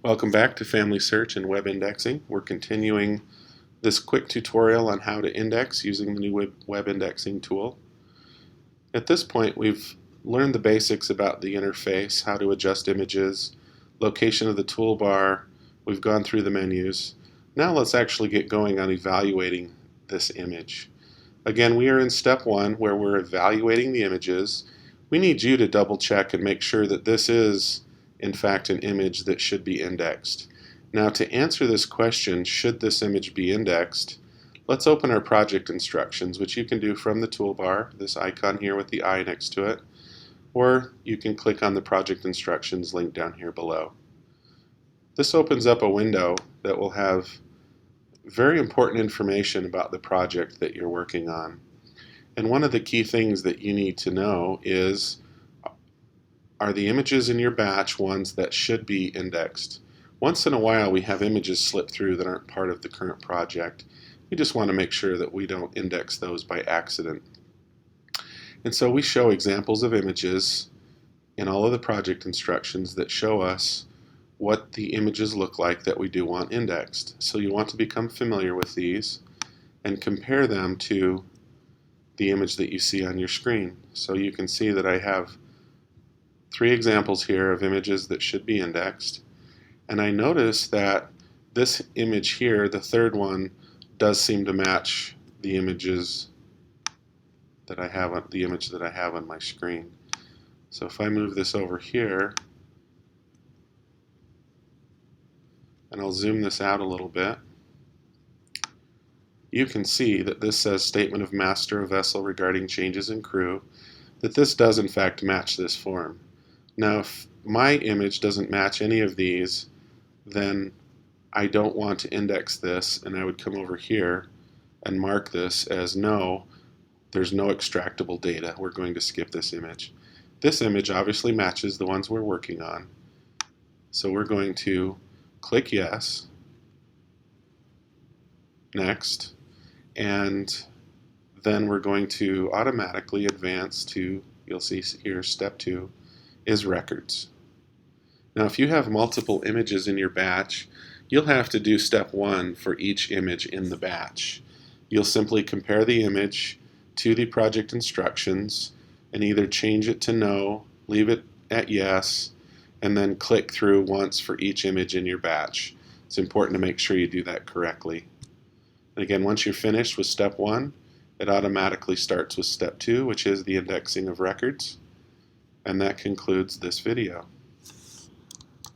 Welcome back to FamilySearch and web indexing. We're continuing this quick tutorial on how to index using the new web indexing tool. At this point, we've learned the basics about the interface, how to adjust images, location of the toolbar. We've gone through the menus. Now let's actually get going on evaluating this image. Again, we are in step one where we're evaluating the images. We need you to double check and make sure that this is in fact an image that should be indexed. Now, to answer this question, should this image be indexed, let's open our project instructions, which you can do from the toolbar, this icon here with the eye next to it, or you can click on the project instructions link down here below. This opens up a window that will have very important information about the project that you're working on. And one of the key things that you need to know is, are the images in your batch ones that should be indexed? Once in a while we have images slip through that aren't part of the current project. We just want to make sure that we don't index those by accident. And so we show examples of images in all of the project instructions that show us what the images look like that we do want indexed. So you want to become familiar with these and compare them to the image that you see on your screen. So you can see that I have 3 examples here of images that should be indexed, and I notice that this image here, the third one, does seem to match the images that I have on the image that I have on my screen. So if I move this over here, and I'll zoom this out a little bit, you can see that this says statement of master of vessel regarding changes in crew, that this does in fact match this form. Now, if my image doesn't match any of these, then I don't want to index this, and I would come over here and mark this as no, there's no extractable data. We're going to skip this image. This image obviously matches the ones we're working on. So we're going to click yes, next, and then we're going to automatically advance to, you'll see here, step 2. Is records. Now, if you have multiple images in your batch, you'll have to do step 1 for each image in the batch. You'll simply compare the image to the project instructions and either change it to no, leave it at yes, and then click through once for each image in your batch. It's important to make sure you do that correctly. And again, once you're finished with step 1, it automatically starts with step 2, which is the indexing of records. And that concludes this video.